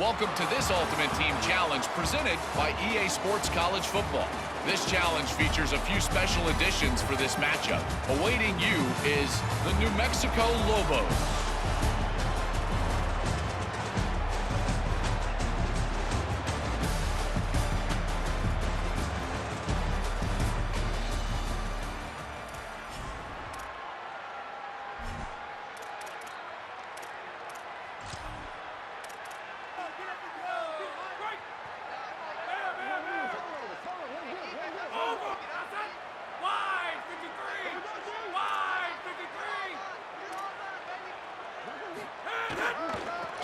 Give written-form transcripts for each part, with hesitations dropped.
Welcome to this Ultimate Team Challenge presented by EA Sports College Football. This challenge features a few special additions for this matchup. Awaiting you is the New Mexico Lobos.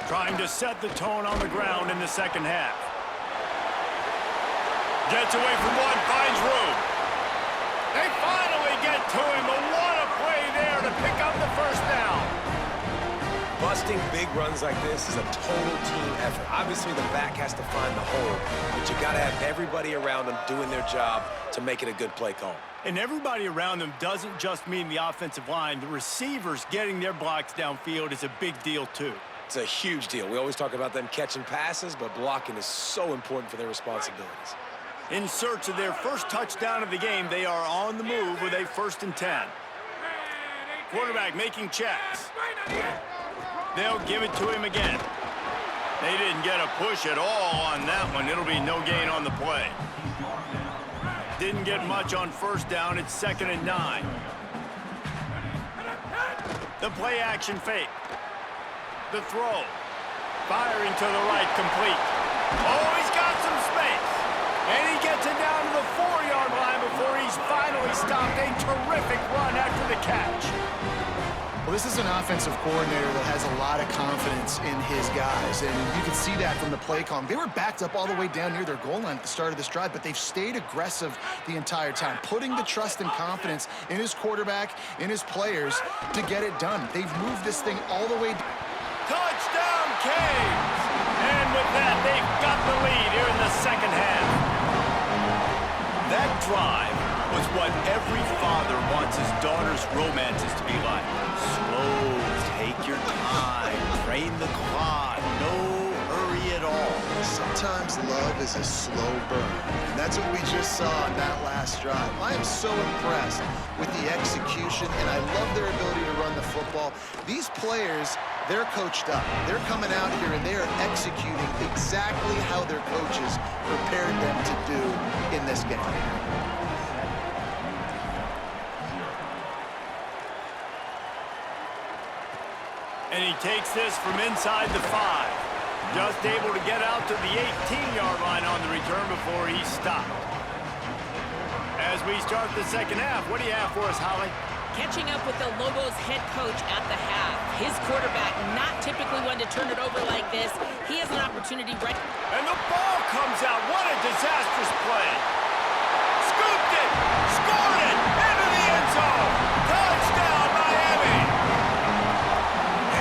Trying to set the tone on the ground in the second half. Gets away from one, finds room. They finally get to him, but what a play there to pick up the first down. Busting big runs like this is a total team effort. Obviously, the back has to find the hole, but you got to have everybody around them doing their job to make it a good play call. And everybody around them doesn't just mean the offensive line. The receivers getting their blocks downfield is a big deal, too. It's a huge deal. We always talk about them catching passes, but blocking is so important for their responsibilities. In search of their first touchdown of the game, they are on the move with a 1st and 10. Quarterback making checks. They'll give it to him again. They didn't get a push at all on that one. It'll be no gain on the play. Didn't get much on 1st down. It's 2nd and 9. The play action fake. The throw. Firing to the right, complete. Oh, he's got some space. And he gets it down to the 4-yard line before he's finally stopped. A terrific run after the catch. Well, this is an offensive coordinator that has a lot of confidence in his guys, and you can see that from the play call. They were backed up all the way down near their goal line at the start of this drive, but they've stayed aggressive the entire time, putting the trust and confidence in his quarterback, in his players, to get it done. They've moved this thing all the way down. Touchdown, Canes! And with that, they've got the lead here in the second half. That drive was what every father wants his daughter's romances to be like. Slow, take your time, train the clock, no hurry at all. Sometimes love is a slow burn, and that's what we just saw on that last drive. I am so impressed with the execution, and I love their ability to run the football. These players, they're coached up. They're coming out here, and they are executing exactly how their coaches prepared them to do in this game. And he takes this from inside the 5. Just able to get out to the 18-yard line on the return before he's stopped. As we start the second half, what do you have for us, Holly? Catching up with the Lobos head coach at the half. His quarterback, not typically one to turn it over like this. He has an opportunity right... And the ball comes out. What a disastrous play. Scooped it. Scored it. Into the end zone. Touchdown, Miami.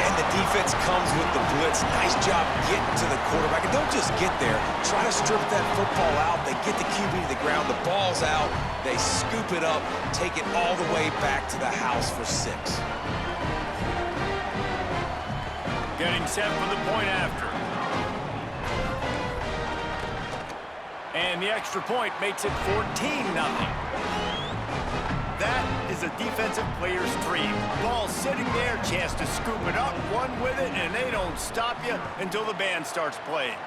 And the defense comes with the blitz. Nice job getting to the quarterback. And don't just get there. Try to strip that football out. They get the QB to the ground. The ball's out. They scoop it up, take it all the way back to the house for 6. Getting set for the point after. And the extra point makes it 14-0. That is a defensive player's dream. Ball sitting there, chance to scoop it up, run with it, and they don't stop you until the band starts playing.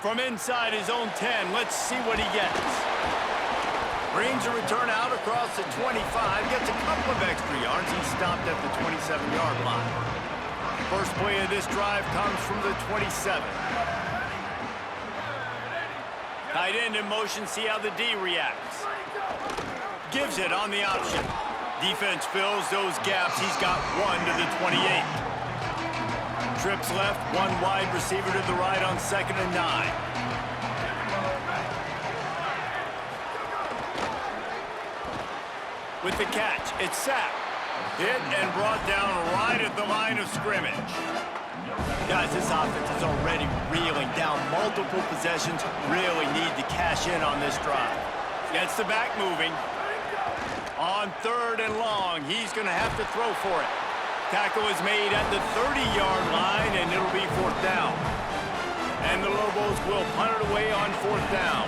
From inside his own 10, let's see what he gets. Brings a return out across the 25, gets a couple of extra yards. He's stopped at the 27-yard line. First play of this drive comes from the 27. Tight end in motion, see how the D reacts. Gives it on the option. Defense fills those gaps. He's got one to the 28. Trips left, one wide receiver to the right on 2nd and 9. With the catch, it's sacked. Hit and brought down right at the line of scrimmage. Guys, this offense is already reeling down multiple possessions. Really need to cash in on this drive. Gets the back moving. On 3rd and long, he's going to have to throw for it. Tackle is made at the 30-yard line, and it'll be 4th down. And the Lobos will punt it away on 4th down.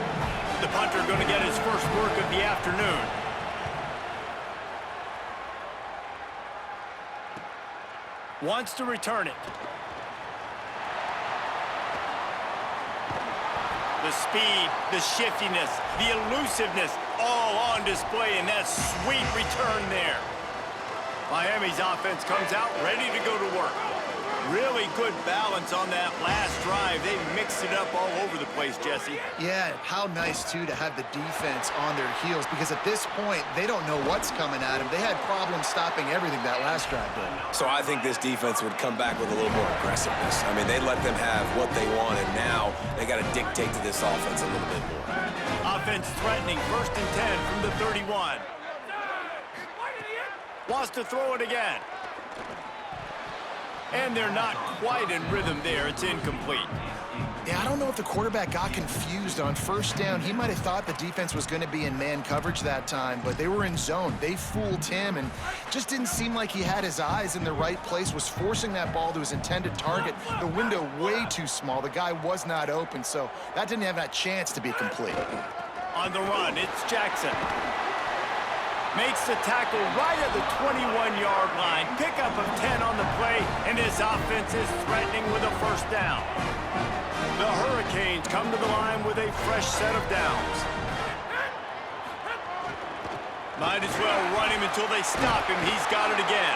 The punter going to get his first work of the afternoon. Wants to return it. The speed, the shiftiness, the elusiveness, all on display in that sweet return there. Miami's offense comes out ready to go to work. Really good balance on that last drive. They mixed it up all over the place, Jesse. Yeah, how nice, too, to have the defense on their heels, because at this point, they don't know what's coming at them. They had problems stopping everything that last drive did. So I think this defense would come back with a little more aggressiveness. I mean, they let them have what they want, and now they got to dictate to this offense a little bit more. Offense threatening, 1st and 10 from the 31. Wants to throw it again. And they're not quite in rhythm there. It's incomplete. Yeah, I don't know if the quarterback got confused on 1st down. He might have thought the defense was going to be in man coverage that time, but they were in zone. They fooled him and just didn't seem like he had his eyes in the right place, was forcing that ball to his intended target. The window way too small. The guy was not open, so that didn't have that chance to be complete. On the run, it's Jackson. Makes the tackle right at the 21-yard line. Pickup of 10 on the play, and his offense is threatening with a 1st down. The Hurricanes come to the line with a fresh set of downs. Might as well run him until they stop him. He's got it again.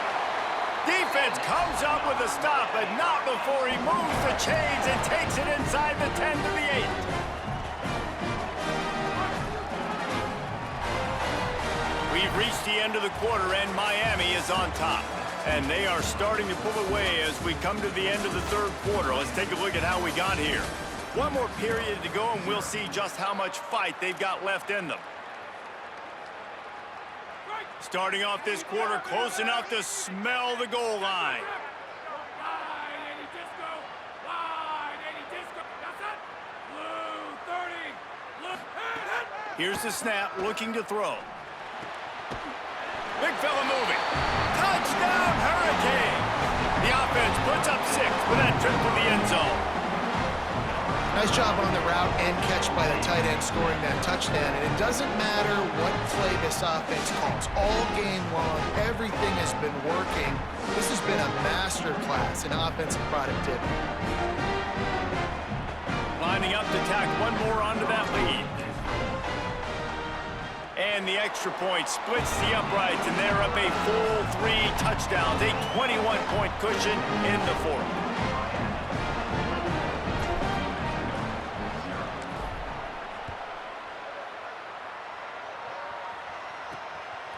Defense comes up with a stop, but not before he moves the chains and takes it inside the 10 to the 8. We've reached the end of the quarter, and Miami is on top. And they are starting to pull away as we come to the end of the 3rd quarter. Let's take a look at how we got here. One more period to go, and we'll see just how much fight they've got left in them. Starting off this quarter, close enough to smell the goal line. Here's the snap, looking to throw. Big fella moving. Touchdown, Hurricane! The offense puts up 6 with that trip to the end zone. Nice job on the route and catch by the tight end scoring that touchdown. And it doesn't matter what play this offense calls. All game long, everything has been working. This has been a master class in offensive productivity. Lining up to tack one more onto that lead. And the extra point splits the uprights, and they're up a full 3 touchdowns, a 21-point cushion in the 4th.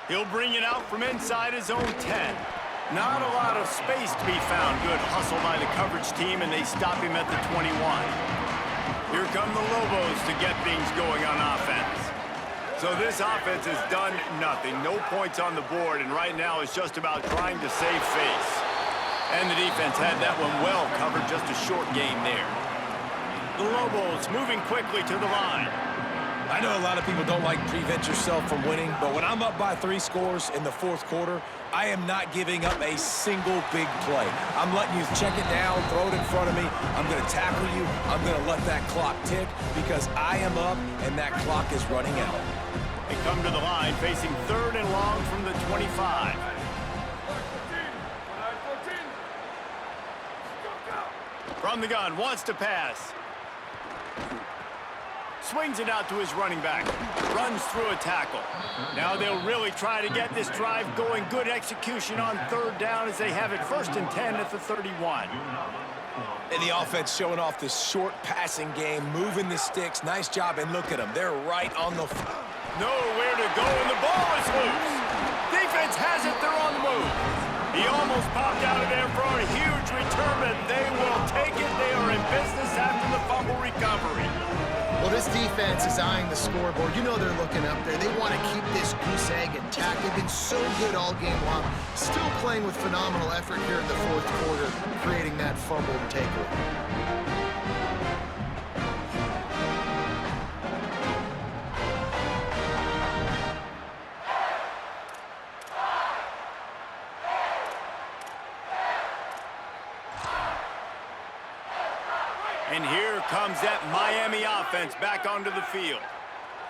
He'll bring it out from inside his own 10. Not a lot of space to be found. Good hustle by the coverage team, and they stop him at the 21. Here come the Lobos to get things going on offense. So this offense has done nothing. No points on the board, and right now it's just about trying to save face. And the defense had that one well covered, just a short game there. The Lobos moving quickly to the line. I know a lot of people don't like prevent yourself from winning, but when I'm up by 3 scores in the 4th quarter, I am not giving up a single big play. I'm letting you check it down, throw it in front of me. I'm going to tackle you. I'm going to let that clock tick because I am up and that clock is running out. They come to the line facing 3rd and long from the 25. From the gun, wants to pass. Swings it out to his running back. Runs through a tackle. Now they'll really try to get this drive going. Good execution on 3rd down as they have it 1st and 10 at the 31. And the offense showing off this short passing game, moving the sticks. Nice job, and look at them. They're right on the... Nowhere to go, and the ball is loose. Defense has it. They're on the move. He almost popped out of there for a huge return, but they will take it. They are in business after the fumble recovery. Well, this defense is eyeing the scoreboard. You know they're looking up there. They want to keep this goose egg intact. They've been so good all game long. Still playing with phenomenal effort here in the 4th quarter, creating that fumble and takeaway. And here comes that Miami offense back onto the field.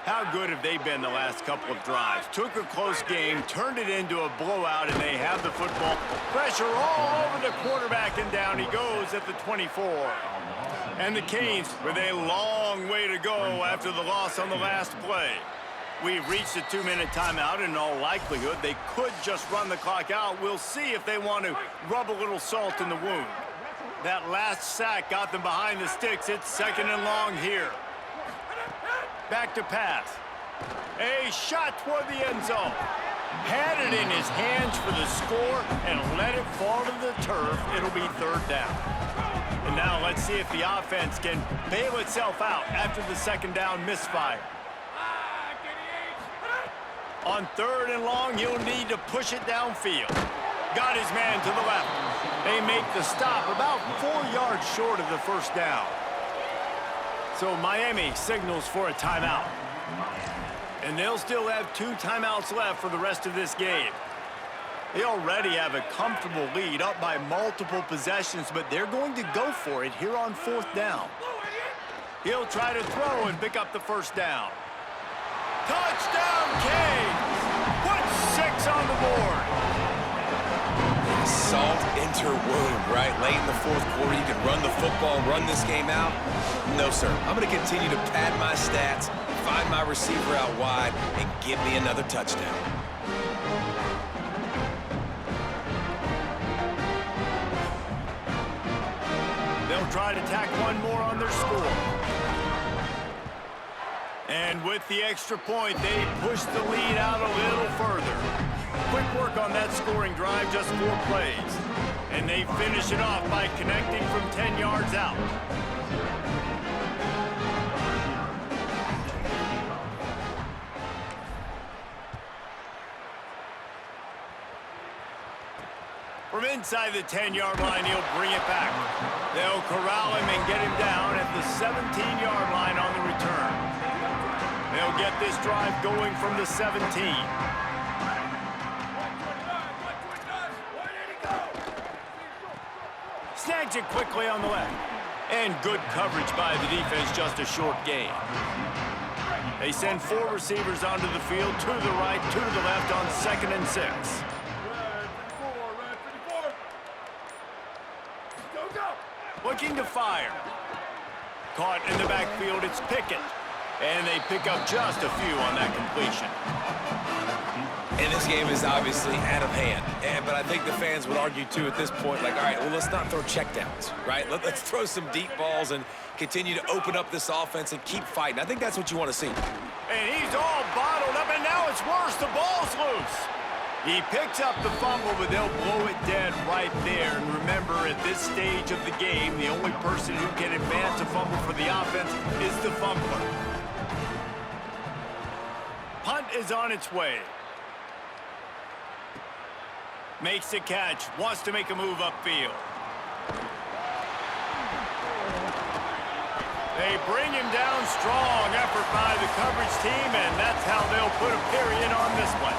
How good have they been the last couple of drives? Took a close game, turned it into a blowout, and they have the football. Pressure all over the quarterback, and down he goes at the 24. And the Canes with a long way to go after the loss on the last play. We've reached a 2-minute timeout, and in all likelihood, they could just run the clock out. We'll see if they want to rub a little salt in the wound. That last sack got them behind the sticks. It's 2nd and long here. Back to pass. A shot toward the end zone. Had it in his hands for the score and let it fall to the turf. It'll be 3rd down. And now let's see if the offense can bail itself out after the 2nd down misfire. On 3rd and long, he'll need to push it downfield. Got his man to the left. They make the stop about 4 yards short of the 1st down. So Miami signals for a timeout. And they'll still have 2 timeouts left for the rest of this game. They already have a comfortable lead, up by multiple possessions, but they're going to go for it here on 4th down. He'll try to throw and pick up the 1st down. Touchdown, Canes! Put 6 on the board. Salt into wound, right? Late in the 4th quarter, you can run the football, run this game out. No, sir. I'm going to continue to pad my stats, find my receiver out wide, and give me another touchdown. They'll try to tack one more on their score. And with the extra point, they push the lead out a little further. Quick work on that scoring drive, just 4 plays. And they finish it off by connecting from 10 yards out. From inside the 10-yard line, he'll bring it back. They'll corral him and get him down at the 17-yard line on the return. They'll get this drive going from the 17. Snags it quickly on the left. And good coverage by the defense, just a short gain. They send 4 receivers onto the field, 2 to the right, 2 to the left on 2nd and 6. Looking to fire. Caught in the backfield, it's Pickett. And they pick up just a few on that completion. And this game is obviously out of hand. But I think the fans would argue, too, at this point, like, all right, well, let's not throw checkdowns, right? Let's throw some deep balls and continue to open up this offense and keep fighting. I think that's what you want to see. And he's all bottled up, and now it's worse. The ball's loose. He picks up the fumble, but they'll blow it dead right there. And remember, at this stage of the game, the only person who can advance a fumble for the offense is the fumbler. Punt is on its way. Makes the catch, wants to make a move upfield. They bring him down. Strong effort by the coverage team, and that's how they'll put a period on this one.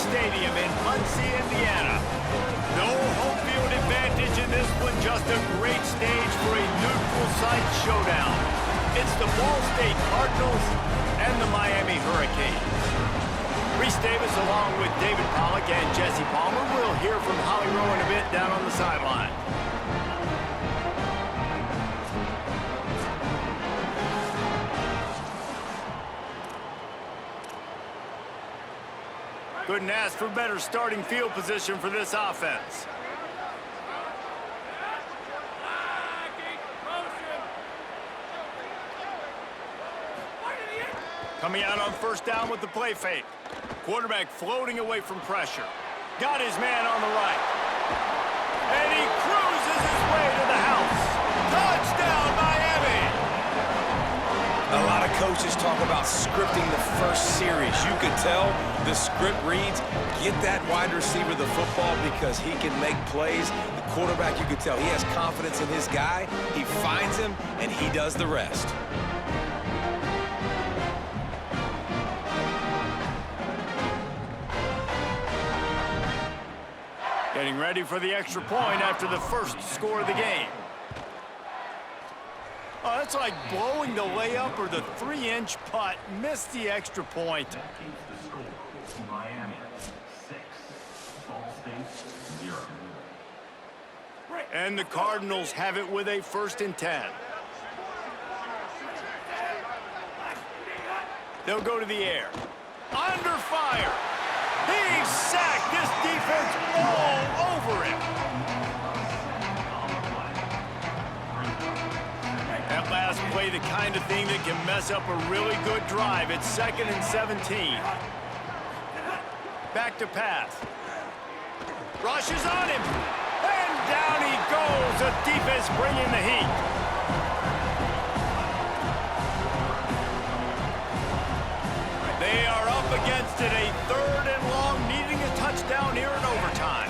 Stadium in Muncie, Indiana. No home field advantage in this one, just a great stage for a neutral site showdown. It's the Ball State Cardinals and the Miami Hurricanes. Reese Davis along with David Pollack and Jesse Palmer. We'll hear from Holly Rowe in a bit down on the sideline. Couldn't ask for better starting field position for this offense. Coming out on first down with the play fake. Quarterback floating away from pressure. Got his man on the right. And he cruises his way to the house. Touchdown, Miami! A lot of coaches talk about scripting the first series. You could tell the script reads, get that wide receiver the football because he can make plays. The quarterback, you could tell, he has confidence in his guy. He finds him, and he does the rest. Getting ready for the extra point after the first score of the game. Oh, that's like blowing the layup or the 3-inch putt. Missed the extra point. Miami 6, Ball State 0. And the Cardinals have it with a 1st and 10. They'll go to the air. Under fire. He's sacked. This defense all over him. That last play, the kind of thing that can mess up a really good drive. It's 2nd and 17. Back to pass. Rushes on him. And down he goes. The defense bringing the heat. They are up against it. A 3rd and long, needing a touchdown here in overtime.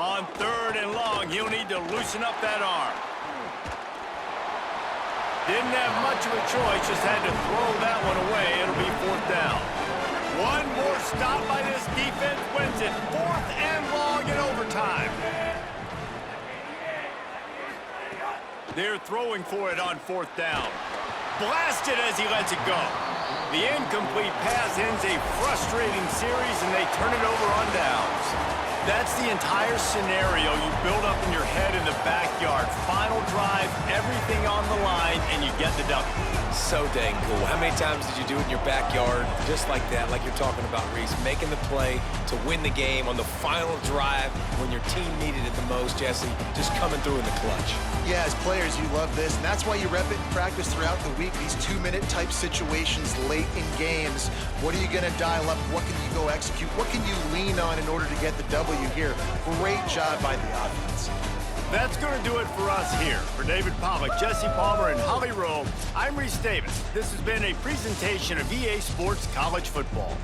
On 3rd and long, he'll need to loosen up that arm. Didn't have much of a choice, just had to throw that one away. It'll be 4th down. One more stop by this defense wins it. 4th and long in overtime. They're throwing for it on 4th down. Blasted as he lets it go. The incomplete pass ends a frustrating series, and they turn it over on downs. That's the entire scenario you build up in your head in the backyard. Final drive, everything on the line, and you get the W. So dang cool. How many times did you do it in your backyard just like that, like you're talking about, Reese, making the play to win the game on the final drive when your team needed it the most, Jesse, just coming through in the clutch. Yeah, as players, you love this, and that's why you rep it in practice throughout the week, these 2-minute type situations late in games. What are you going to dial up? What can you go execute? What can you lean on in order to get the W here? Great job by the offense. That's going to do it for us here. For David Pollack, Jesse Palmer, and Holly Rowe, I'm Reese Davis. This has been a presentation of EA Sports College Football.